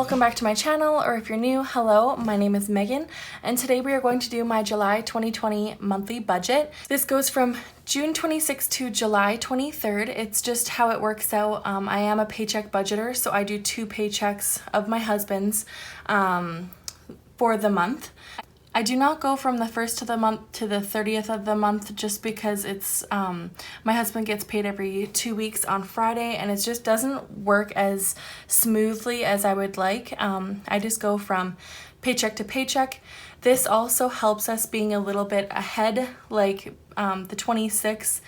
welcome back to my channel, or if you're new, hello, my name is Megan, and today we are going to do my July 2020 monthly budget. This goes from June 26th to July 23rd. It's just how it works out. I am a paycheck budgeter, so I do 2 paychecks of my husband's for the month. I do not go from the 1st of the month to the 30th of the month just because it's my husband gets paid every 2 weeks on Friday, and it just doesn't work as smoothly as I would like. I just go from paycheck to paycheck. This also helps us being a little bit ahead, like the 26th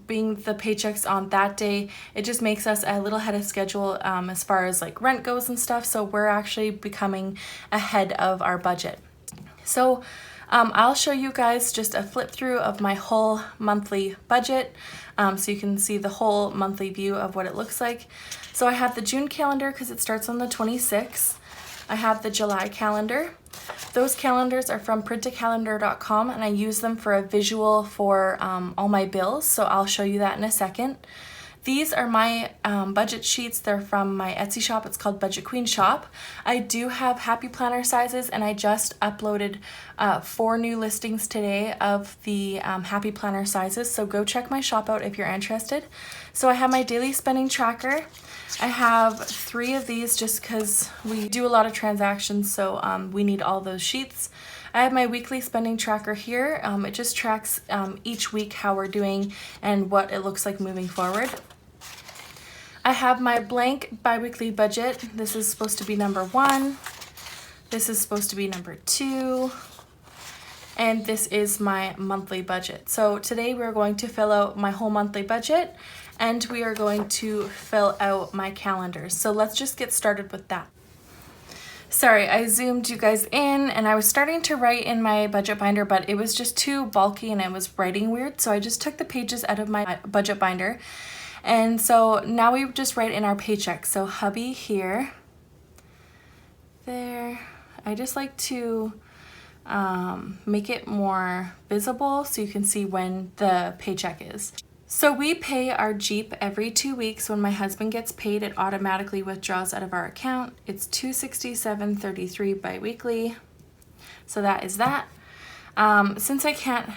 being the paychecks on that day. It just makes us a little ahead of schedule as far as like rent goes and stuff, so we're actually becoming ahead of our budget. So I'll show you guys just a flip through of my whole monthly budget so you can see the whole monthly view of what it looks like. So I have the June calendar because it starts on the 26th. I have the July calendar. Those calendars are from printacalendar.com, and I use them for a visual for all my bills, so I'll show you that in a second. These are my budget sheets. They're from my Etsy shop. It's called BudgetQueenShop. I do have happy planner sizes, and I just uploaded 4 new listings today of the happy planner sizes, so go check my shop out if you're interested. So I have my daily spending tracker. I have 3 of these just because we do a lot of transactions, so we need all those sheets. I have my weekly spending tracker here. It just tracks each week how we're doing and what it looks like moving forward. I have my blank biweekly budget. This is supposed to be number 1. This is supposed to be number 2. And this is my monthly budget. So today we're going to fill out my whole monthly budget, and we are going to fill out my calendars. So let's just get started with that. Sorry, I zoomed you guys in, and I was starting to write in my budget binder, but it was just too bulky and it was writing weird, so I just took the pages out of my budget binder. And so now we just write in our paycheck. So hubby here, there. I just like to make it more visible so you can see when the paycheck is. So we pay our Jeep every 2 weeks. When my husband gets paid, it automatically withdraws out of our account. It's $267.33 bi-weekly. So that is that. Since I can't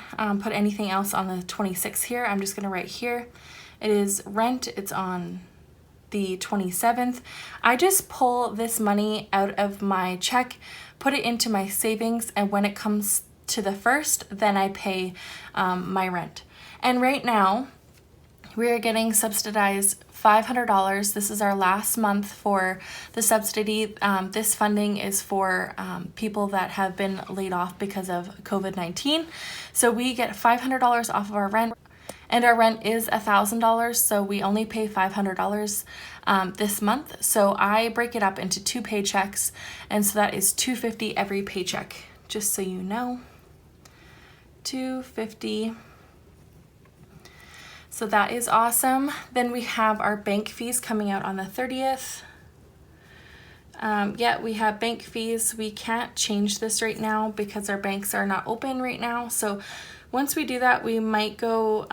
put anything else on the 26th here, I'm just gonna write here. It is rent, it's on the 27th. I just pull this money out of my check, put it into my savings, and when it comes to the 1st, then I pay my rent. And right now, we are getting subsidized $500. This is our last month for the subsidy. This funding is for people that have been laid off because of COVID-19. So we get $500 off of our rent, and our rent is $1,000, so we only pay $500 this month. So I break it up into 2 paychecks, and so that is $250 every paycheck, just so you know. $250. So that is awesome. Then we have our bank fees coming out on the 30th. Yeah, we have bank fees. We can't change this right now because our banks are not open right now. So once we do that, we might go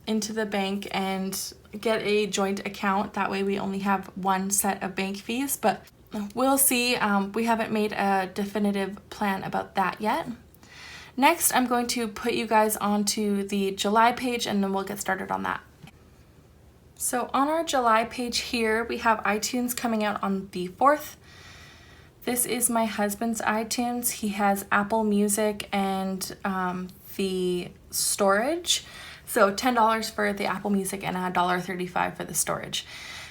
into the bank and get a joint account. That way we only have 1 set of bank fees, but we'll see. We haven't made a definitive plan about that yet. Next, I'm going to put you guys onto the July page, and then we'll get started on that. So on our July page here, we have iTunes coming out on the 4th. This is my husband's iTunes. He has Apple Music and the storage. So $10 for the Apple Music and $1.35 for the storage.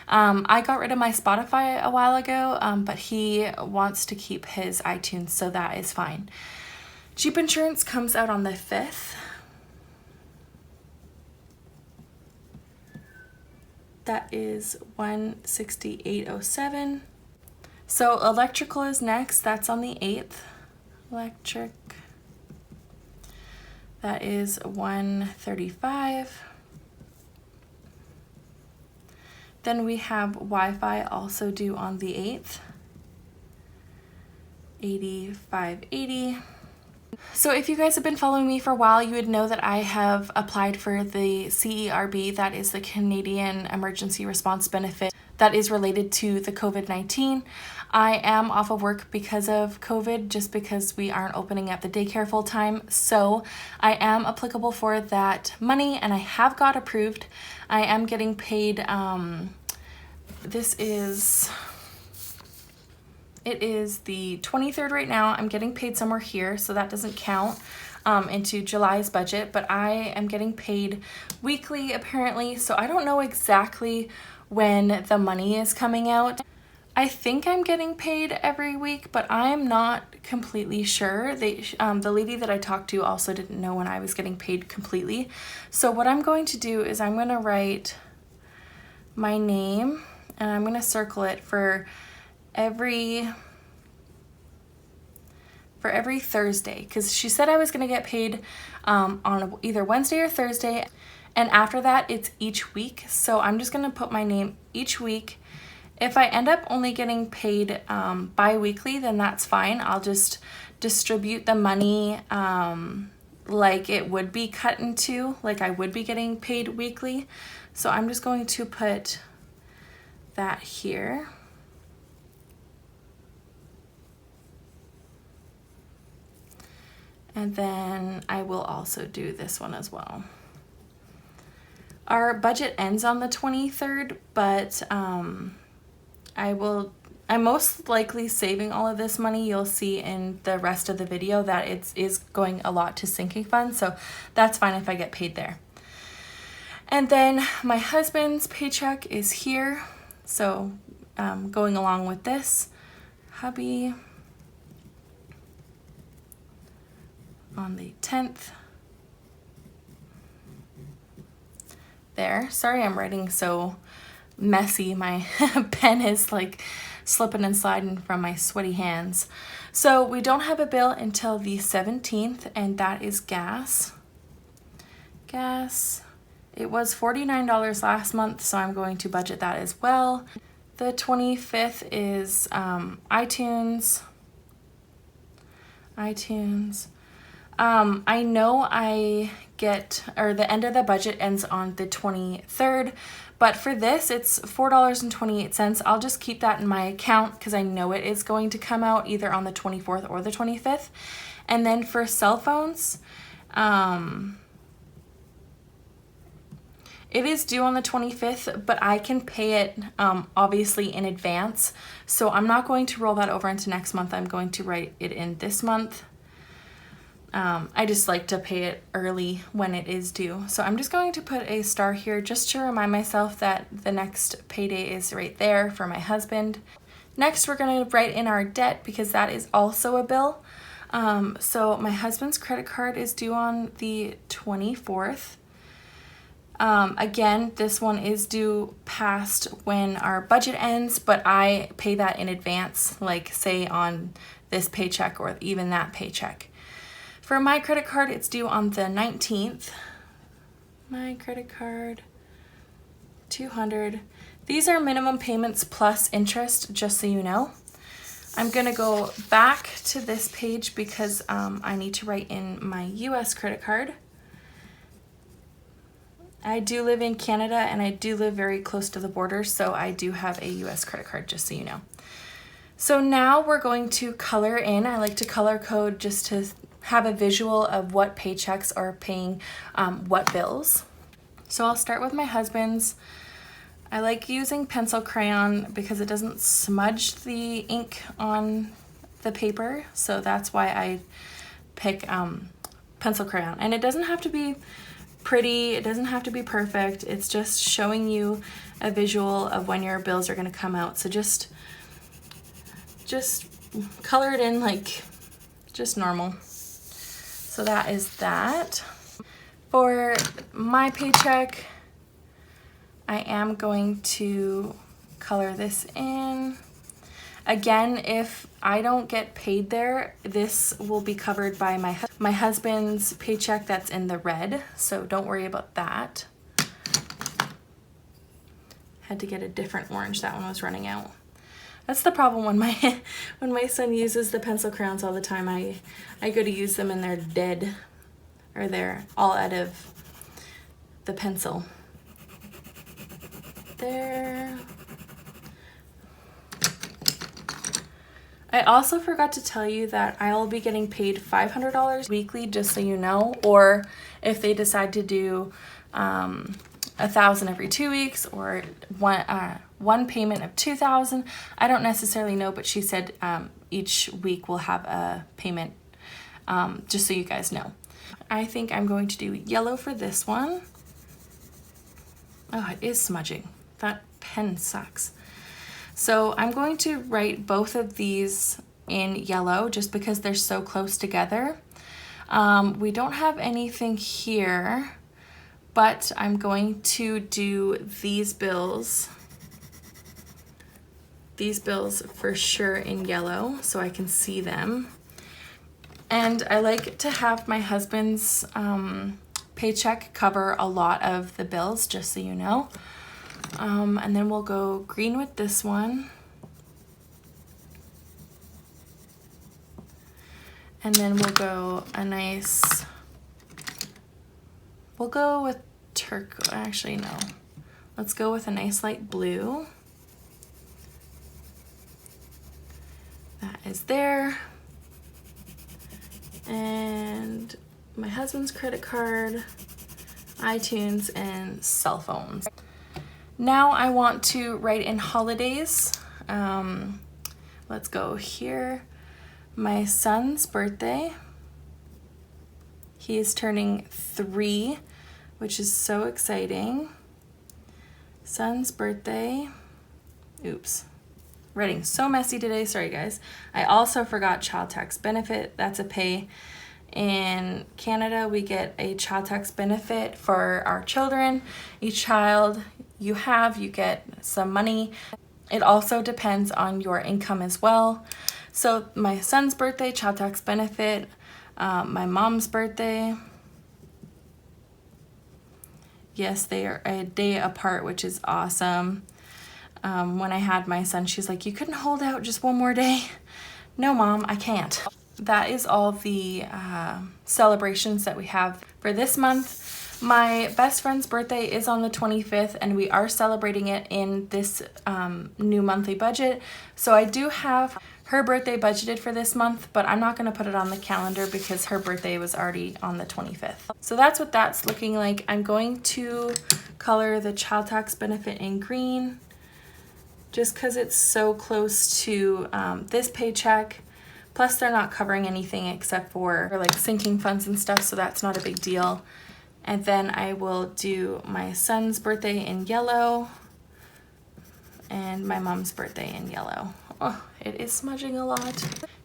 I got rid of my Spotify a while ago, but he wants to keep his iTunes, so that is fine. Jeep insurance comes out on the 5th. That is $168.07. So electrical is next. That's on the 8th. Electric. That is $135. Then we have Wi-Fi also due on the 8th. $85.80. So if you guys have been following me for a while, you would know that I have applied for the CERB, that is the Canadian Emergency Response Benefit. that is related to the COVID-19. I am off of work because of COVID, just because we aren't opening at the daycare full time. So I am applicable for that money and I have got approved. I am getting paid, it is the 23rd right now. I'm getting paid somewhere here, so that doesn't count into July's budget, but I am getting paid weekly apparently, so I don't know exactly when the money is coming out. I think I'm getting paid every week, but I'm not completely sure. The lady that I talked to also didn't know when I was getting paid completely. So what I'm going to do is I'm going to write my name and I'm going to circle it for every Thursday, because she said I was going to get paid on either Wednesday or Thursday, and after that it's each week. So I'm just going to put my name each week. If I end up only getting paid bi-weekly, then that's fine. I'll just distribute the money like it would be cut into, like I would be getting paid weekly. So I'm just going to put that here. And then I will also do this one as well. Our budget ends on the 23rd, but I'm most likely saving all of this money. You'll see in the rest of the video that it is going a lot to sinking funds, so that's fine if I get paid there. And then my husband's paycheck is here, so going along with this, hubby on the 10th. There. Sorry I'm writing so messy. My pen is like slipping and sliding from my sweaty hands. So we don't have a bill until the 17th, and that is gas. Gas. It was $49 last month, so I'm going to budget that as well. The 25th is iTunes. I know the end of the budget ends on the 23rd, but for this it's $4.28. I'll just keep that in my account because I know it is going to come out either on the 24th or the 25th. And then for cell phones, it is due on the 25th, but I can pay it obviously in advance. So I'm not going to roll that over into next month. I'm going to write it in this month. I just like to pay it early when it is due. So I'm just going to put a star here just to remind myself that the next payday is right there for my husband. Next, we're going to write in our debt because that is also a bill. So my husband's credit card is due on the 24th. Again, this one is due past when our budget ends, but I pay that in advance, like say on this paycheck or even that paycheck. For my credit card, it's due on the 19th. My credit card, $200. These are minimum payments plus interest, just so you know. I'm gonna go back to this page because I need to write in my US credit card. I do live in Canada and I do live very close to the border, so I do have a US credit card, just so you know. So now we're going to color in. I like to color code just to have a visual of what paychecks are paying what bills. So I'll start with my husband's. I like using pencil crayon because it doesn't smudge the ink on the paper, so that's why I pick pencil crayon. And it doesn't have to be pretty, it doesn't have to be perfect, it's just showing you a visual of when your bills are going to come out. So just color it in like just normal. So that is that. For my paycheck, I am going to color this in. Again, if I don't get paid there, this will be covered by my husband's paycheck that's in the red, so don't worry about that. Had to get a different orange, that one was running out. That's the problem when my son uses the pencil crayons all the time. I go to use them and they're dead, or they're all out of the pencil. There. I also forgot to tell you that I'll be getting paid $500 weekly, just so you know, or if they decide to do $1,000 every 2 weeks, or one payment of $2,000. I don't necessarily know, but she said each week we'll have a payment, just so you guys know. I think I'm going to do yellow for this one. Oh, it is smudging. That pen sucks. So I'm going to write both of these in yellow just because they're so close together. We don't have anything here, but I'm going to do these bills for sure in yellow so I can see them. And I like to have my husband's paycheck cover a lot of the bills, just so you know. And then we'll go green with this one. And then we'll go we'll go with turquoise. Actually, no. Let's go with a nice light blue. That is there. And my husband's credit card, iTunes, and cell phones. Now I want to write in holidays. Let's go here. My son's birthday. He is turning 3, which is so exciting. Son's birthday. Oops. Writing so messy today, sorry guys. I also forgot child tax benefit. That's a pay. In Canada, we get a child tax benefit for our children. Each child you get some money. It also depends on your income as well. So my son's birthday, child tax benefit. My mom's birthday. Yes, they are a day apart, which is awesome. When I had my son, she's like, you couldn't hold out just one more day? No, Mom, I can't. That is all the celebrations that we have for this month. My best friend's birthday is on the 25th, and we are celebrating it in this new monthly budget. So I do have her birthday budgeted for this month, but I'm not going to put it on the calendar because her birthday was already on the 25th. So that's what that's looking like. I'm going to color the child tax benefit in green just because it's so close to this paycheck. Plus they're not covering anything except for like sinking funds and stuff, so that's not a big deal. And then I will do my son's birthday in yellow and my mom's birthday in yellow. Oh, it is smudging a lot.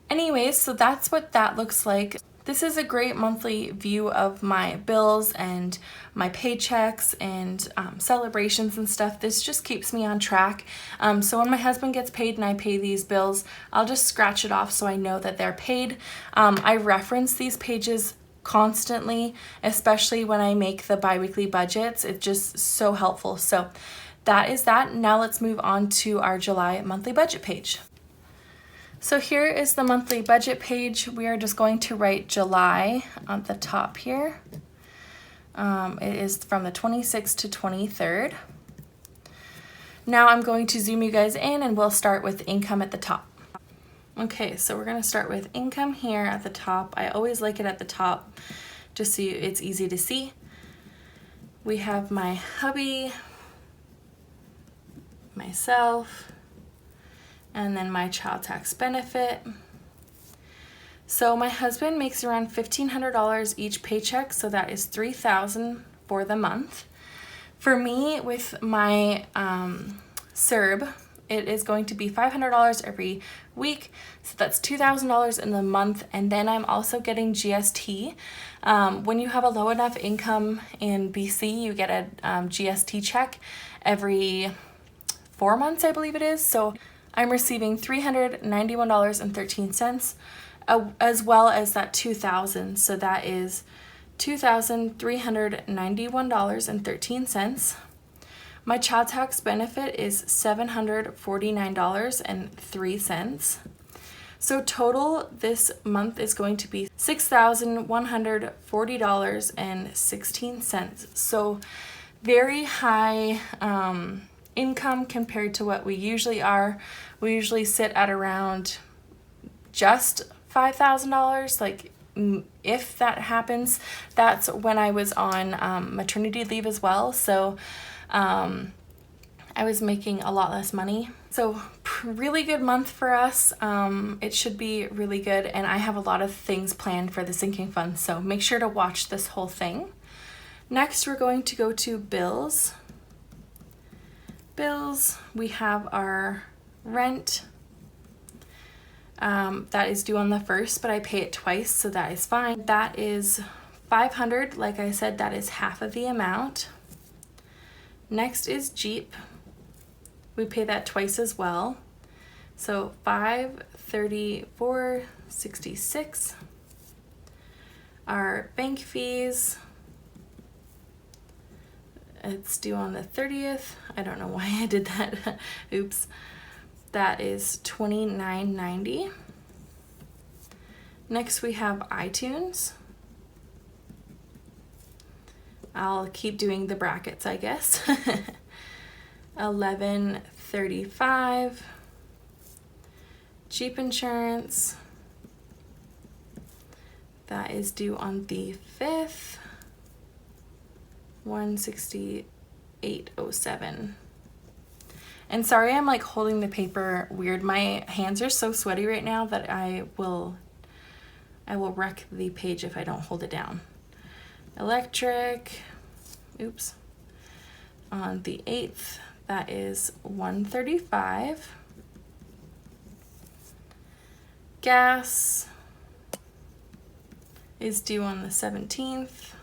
Anyways, so that's what that looks like. This is a great monthly view of my bills and my paychecks and celebrations and stuff. This just keeps me on track. So when my husband gets paid and I pay these bills, I'll just scratch it off so I know that they're paid. I reference these pages constantly, especially when I make the bi-weekly budgets. It's just so helpful. So that is that. Now let's move on to our July monthly budget page. So here is the monthly budget page. We are just going to write July on the top here. It is from the 26th to 23rd. Now I'm going to zoom you guys in and we'll start with income at the top. Okay, so we're going to start with income here at the top. I always like it at the top just so it's easy to see. We have my hubby, myself, and then my child tax benefit. So my husband makes around $1,500 each paycheck, so that is $3,000 for the month. For me, with my CERB, it is going to be $500 every week, so that's $2,000 in the month, and then I'm also getting GST. When you have a low enough income in BC, you get a GST check every 4 months, I believe it is. So I'm receiving $391.13, as well as that $2,000. So that is $2,391.13. My child tax benefit is $749.03. So total this month is going to be $6,140.16. So very high income compared to what we usually are. We usually sit at around just $5,000, like if that happens, that's when I was on maternity leave as well. So I was making a lot less money. So really good month for us. It should be really good, and I have a lot of things planned for the sinking fund, so make sure to watch this whole thing. Next, we're going to go to bills. Bills, we have our rent. That is due on the 1st, but I pay it twice, so that is fine. That is $500. Like I said, that is half of the amount. Next is Jeep. We pay that twice as well. So $534.66. Our bank fees, it's due on the 30th. I don't know why I did that. Oops. That is $29.90. Next we have iTunes. I'll keep doing the brackets, I guess. $11.35. Jeep insurance, that is due on the 5th. $168.07. And sorry, I'm like holding the paper weird. My hands are so sweaty right now that I will wreck the page if I don't hold it down. Electric, oops, on the 8th, that is $135. Gas is due on the 17th,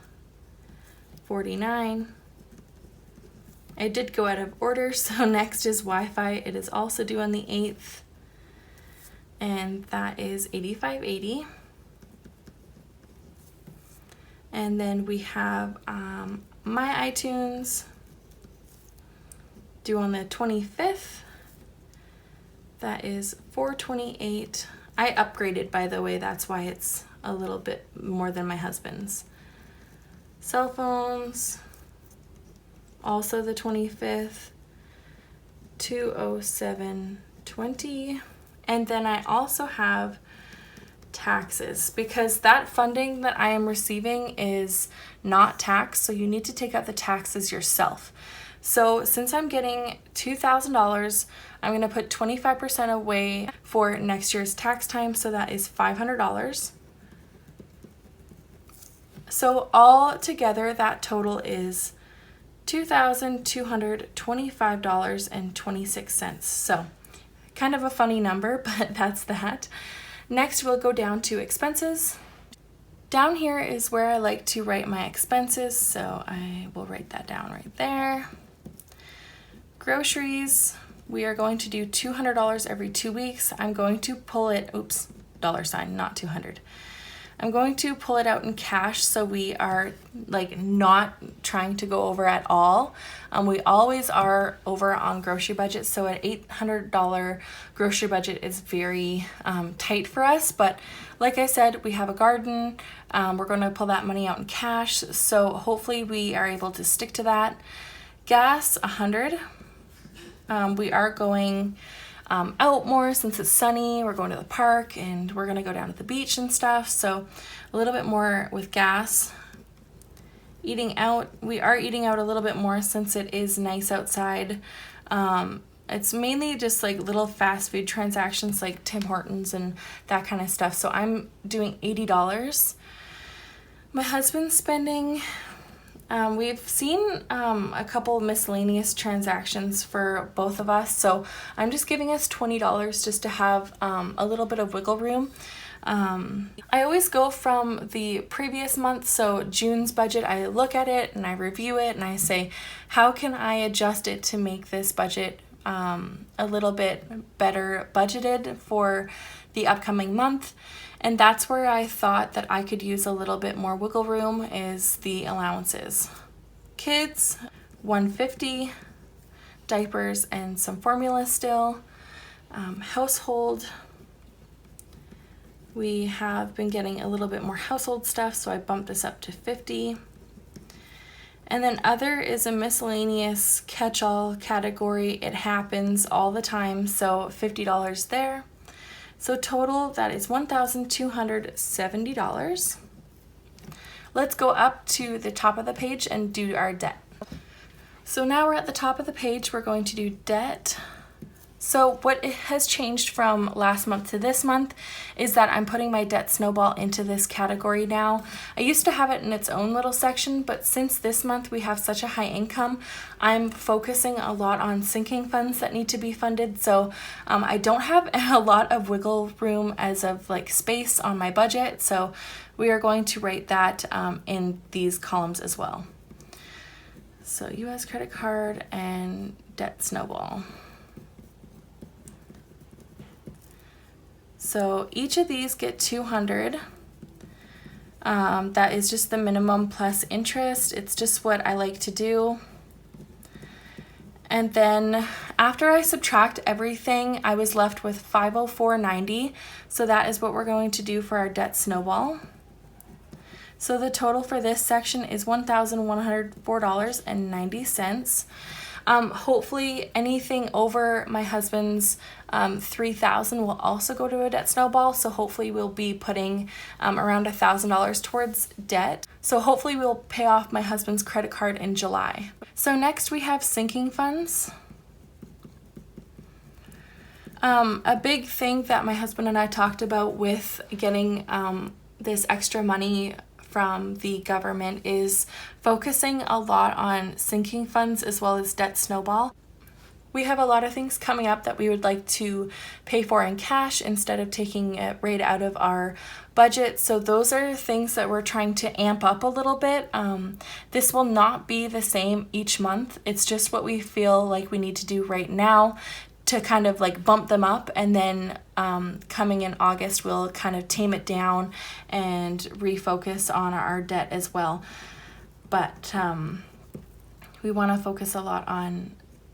$49. I did go out of order, so next is Wi-Fi. It is also due on the 8th, and that is $85.80. And then we have my iTunes due on the 25th. That is $428. I upgraded, by the way, that's why it's a little bit more than my husband's. Cell phones, also the 25th, $207.20. And then I also have taxes, because that funding that I am receiving is not taxed, so you need to take out the taxes yourself. So since I'm getting $2,000, I'm going to put 25% away for next year's tax time, so that is $500. So all together, that total is $2,225.26. So kind of a funny number, but that's that. Next, we'll go down to expenses. Down here is where I like to write my expenses, so I will write that down right there. Groceries, we are going to do $200 every 2 weeks. I'm going to pull it, oops, $, not 200. I'm going to pull it out in cash, so we are like not trying to go over at all. We always are over on grocery budget, so an $800 grocery budget is very tight for us. But like I said, we have a garden. We're going to pull that money out in cash, so hopefully we are able to stick to that. Gas, $100. We are going out more since it's sunny. We're going to the park and we're gonna go down to the beach and stuff, so a little bit more with gas. Eating out, we are eating out a little bit more since it is nice outside. It's mainly just like little fast food transactions like Tim Hortons and that kind of stuff, so I'm doing $80. My husband's spending, we've seen a couple miscellaneous transactions for both of us, so I'm just giving us $20 just to have a little bit of wiggle room. I always go from the previous month, so June's budget, I look at it and I review it and I say, how can I adjust it to make this budget a little bit better budgeted for the upcoming month? And that's where I thought that I could use a little bit more wiggle room is the allowances. Kids, $150, diapers and some formula still. Household, we have been getting a little bit more household stuff, so I bumped this up to $50. And then other is a miscellaneous catch-all category. It happens all the time, so $50 there. So total, that is $1,270. Let's go up to the top of the page and do our debt. So now we're at the top of the page, we're going to do debt. So what has changed from last month to this month is that I'm putting my debt snowball into this category now. I used to have it in its own little section, but since this month we have such a high income, I'm focusing a lot on sinking funds that need to be funded. So I don't have a lot of wiggle room as of like space on my budget. So we are going to write that in these columns as well. So US credit card and debt snowball. So each of these get 200. That is just the minimum plus interest. It's just what I like to do. And then after I subtract everything, I was left with $504.90. So that is what we're going to do for our debt snowball. So the total for this section is $1,104.90. Hopefully anything over my husband's $3,000 will also go to a debt snowball. So hopefully we'll be putting around $1,000 towards debt. So hopefully we'll pay off my husband's credit card in July. So next we have sinking funds. A big thing that my husband and I talked about with getting this extra money from the government is focusing a lot on sinking funds as well as debt snowball. We have a lot of things coming up that we would like to pay for in cash instead of taking it right out of our budget. So those are things that we're trying to amp up a little bit. This will not be the same each month. It's just what we feel like we need to do right now to kind of like bump them up, and then coming in August we'll kind of tame it down and refocus on our debt as well. But we want to focus a lot on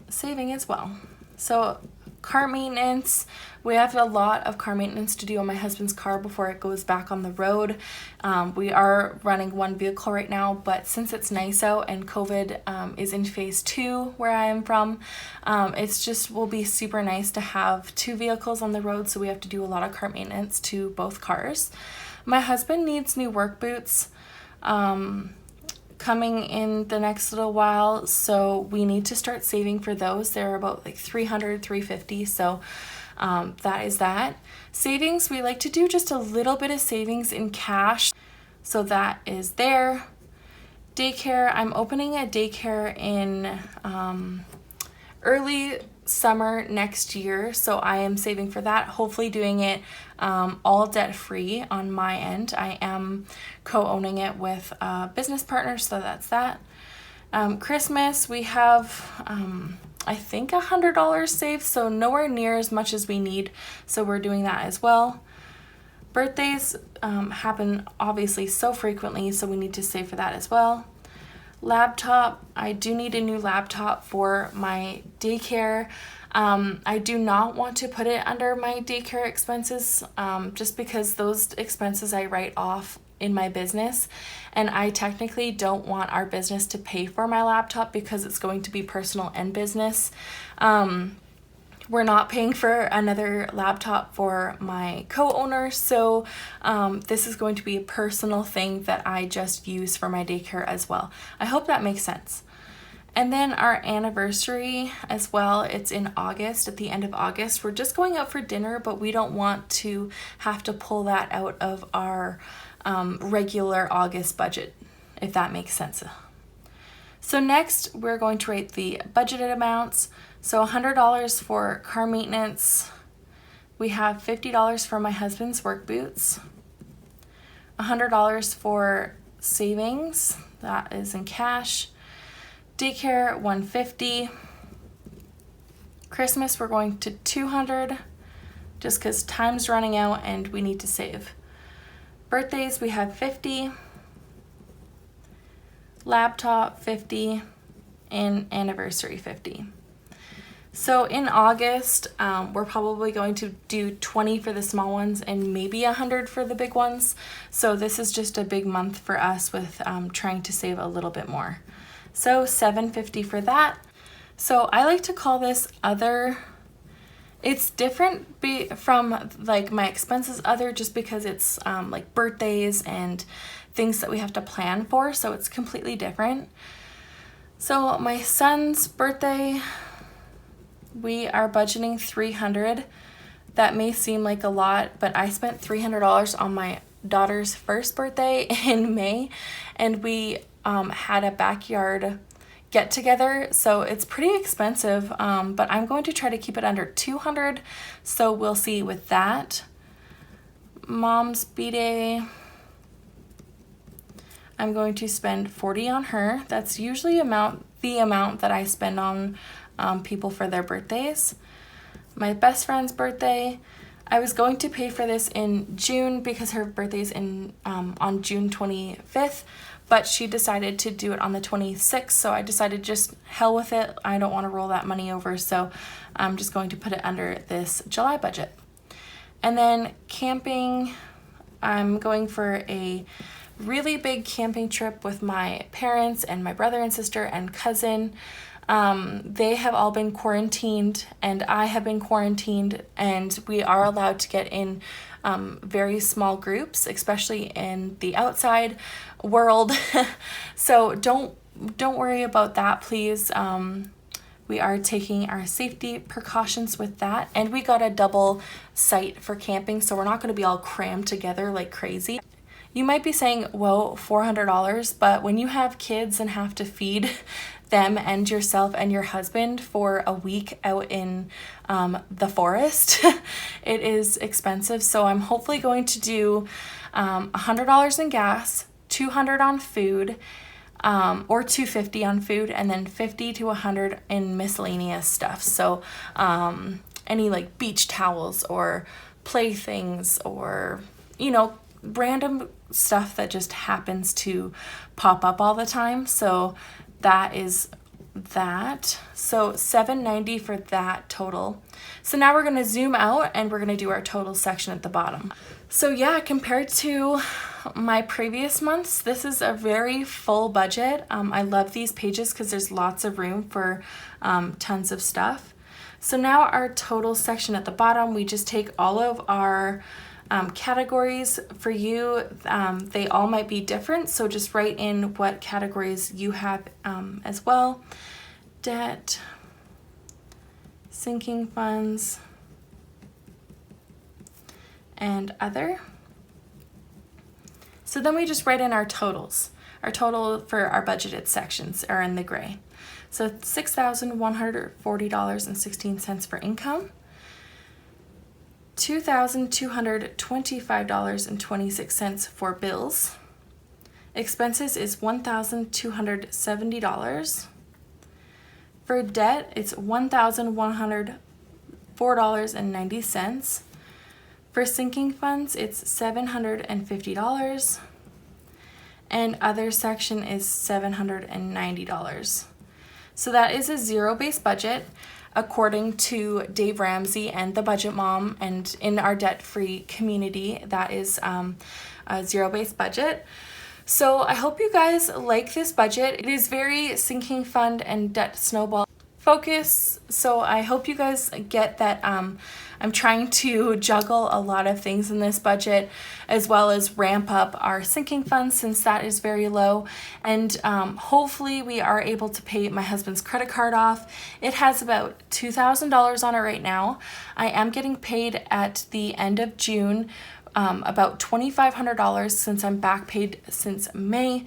saving as well. So car maintenance, we have a lot of car maintenance to do on my husband's car before it goes back on the road. We are running one vehicle right now, but since it's nice out and COVID is in phase 2 where I am from, it's just will be super nice to have 2 vehicles on the road, so we have to do a lot of car maintenance to both cars. My husband needs new work boots coming in the next little while, so we need to start saving for those. They're about like $300, $350, so that is that. Savings, we like to do just a little bit of savings in cash, so that is there. Daycare, I'm opening a daycare in early summer next year, so I am saving for that, hopefully doing it all debt free on my end. I am co-owning it with a business partner, so that's that. Christmas, we have I think $100 saved, so nowhere near as much as we need, so we're doing that as well. Birthdays happen obviously so frequently, so we need to save for that as well. Laptop, I do need a new laptop for my daycare. I do not want to put it under my daycare expenses just because those expenses I write off in my business, and I technically don't want our business to pay for my laptop because it's going to be personal and business. We're not paying for another laptop for my co-owner, so this is going to be a personal thing that I just use for my daycare as well. I hope that makes sense. And then our anniversary as well, it's in August, at the end of August. We're just going out for dinner, but we don't want to have to pull that out of our regular August budget, if that makes sense. So next, we're going to write the budgeted amounts. So $100 for car maintenance. We have $50 for my husband's work boots. $100 for savings, that is in cash. Daycare, $150. Christmas, we're going to $200, just because time's running out and we need to save. Birthdays, we have $50. Laptop, $50. And anniversary, $50. So in August, we're probably going to do 20 for the small ones and maybe 100 for the big ones. So this is just a big month for us with trying to save a little bit more. So $750 for that. So I like to call this other, It's different from like my expenses other just because it's like birthdays and things that we have to plan for, so it's completely different. So my son's birthday, we are budgeting $300. That may seem like a lot, but I spent $300 on my daughter's first birthday in May, and we had a backyard get together, so it's pretty expensive, but I'm going to try to keep it under $200, so we'll see with that. Mom's B-Day, I'm going to spend $40 on her. That's usually the amount that I spend on people for their birthdays. My best friend's birthday, I was going to pay for this in June because her birthday's on June 25th, but she decided to do it on the 26th, so I decided just hell with it. I don't want to roll that money over, so I'm just going to put it under this July budget. And then camping, I'm going for a really big camping trip with my parents and my brother and sister and cousin. They have all been quarantined and I have been quarantined, and we are allowed to get in very small groups, especially in the outside world. So don't worry about that, please. We are taking our safety precautions with that, and we got a double site for camping, so we're not going to be all crammed together like crazy. You might be saying, whoa, $400, but when you have kids and have to feed them and yourself and your husband for a week out in the forest, it is expensive. So I'm hopefully going to do $100 in gas, $200 on food, or $250 on food, and then $50 to $100 in miscellaneous stuff. So any like beach towels or playthings or, you know, random stuff that just happens to pop up all the time. So that is that. So $790 for that total. So now we're going to zoom out and we're going to do our total section at the bottom. So yeah, compared to my previous months, this is a very full budget. I love these pages because there's lots of room for tons of stuff. So now our total section at the bottom, we just take all of our categories. For you, they all might be different, so just write in what categories you have as well. Debt, sinking funds, and other. So then we just write in our totals. Our total for our budgeted sections are in the gray. So $6,140.16 for income, $2,225.26 for bills. Expenses is $1,270. For debt, it's $1,104.90. For sinking funds, it's $750. And other section is $790. So that is a zero-based budget according to Dave Ramsey and the Budget Mom, and in our debt-free community, that is a zero-based budget. So I hope you guys like this budget. It is very sinking fund and debt snowball focus, so I hope you guys get that I'm trying to juggle a lot of things in this budget, as well as ramp up our sinking funds since that is very low, and hopefully we are able to pay my husband's credit card off. It has about $2,000 on it right now. I am getting paid at the end of June about $2,500 since I'm back paid since May.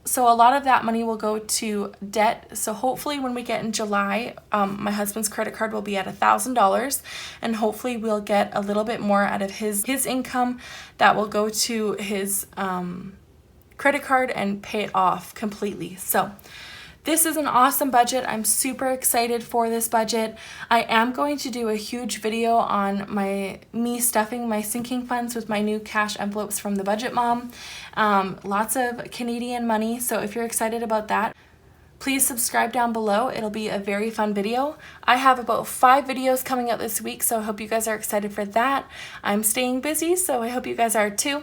So a lot of that money will go to debt. So hopefully when we get in July, my husband's credit card will be at $1,000, and hopefully we'll get a little bit more out of his income that will go to his credit card and pay it off completely. So this is an awesome budget. I'm super excited for this budget. I am going to do a huge video on me stuffing my sinking funds with my new cash envelopes from the Budget Mom. Lots of Canadian money, so if you're excited about that, please subscribe down below. It'll be a very fun video. I have about 5 videos coming out this week, so I hope you guys are excited for that. I'm staying busy, so I hope you guys are too.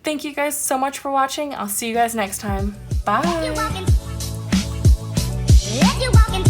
Thank you guys so much for watching. I'll see you guys next time. Bye! If you walking